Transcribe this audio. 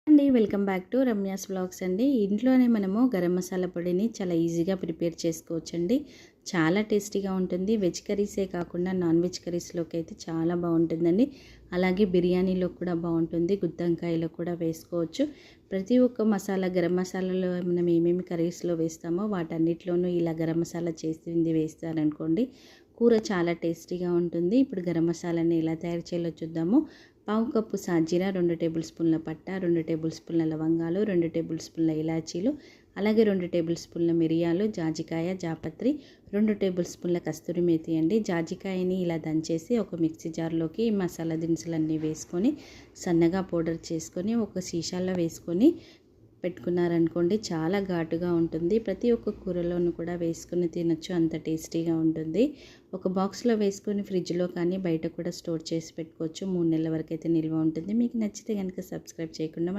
అండి welcome back to Ramya's vlogs అండి. ఇంట్లోనే మనము గరం మసాలా పొడిని చాలా ఈజీగా ప్రిపేర్ చేసుకోవచ్చండి. చాలా టేస్టీగా ఉంటుంది. వెజ్ కర్రీసే కాకుండా నాన్ వెజ్ కర్రీస్లోకి అయితే చాలా బాగుంటుందండి. అలాగే బిర్యానీలో కూడా బాగుంటుంది. గుత్తొంకాయలో కూడా వేసుకోవచ్చు. ప్రతి ఒక్క మసాలా గరం మసాలాలో మనం ఏమేమి కర్రీస్లో వేస్తామో వాటన్నిటిలోనూ ఇలా గరం మసాలా చేసింది వేస్తారనుకోండి, కూర చాలా టేస్టీగా ఉంటుంది. ఇప్పుడు గరం మసాలాని ఎలా తయారు చేయాలో చూద్దాము. పావు కప్పు సాజీరా, 2 టేబుల్ స్పూన్ల పట్ట, 2 టేబుల్ స్పూన్ల లవంగాలు, 2 టేబుల్ స్పూన్ల ఇలాచీలు, అలాగే 2 టేబుల్ స్పూన్ల మిరియాలు, జాజికాయ, జాపత్రి, 2 టేబుల్ స్పూన్ల కస్తూరి మేతి అండి. జాజికాయని ఇలా దంచేసి ఒక మిక్సీ జార్లోకి మసాలా దినుసులన్నీ వేసుకొని సన్నగా పౌడర్ చేసుకొని ఒక సీసాలో వేసుకొని పెట్టుకున్నారనుకోండి, చాలా ఘాటుగా ఉంటుంది. ప్రతి ఒక్క కూరలోనూ కూడా వేసుకుని తినొచ్చు, అంత టేస్టీగా ఉంటుంది. ఒక బాక్స్లో వేసుకొని ఫ్రిడ్జ్లో కానీ బయట కూడా స్టోర్ చేసి పెట్టుకోవచ్చు. 3 నెలల వరకు అయితే నిల్వ ఉంటుంది. మీకు నచ్చితే కనుక సబ్స్క్రైబ్ చేయకుండా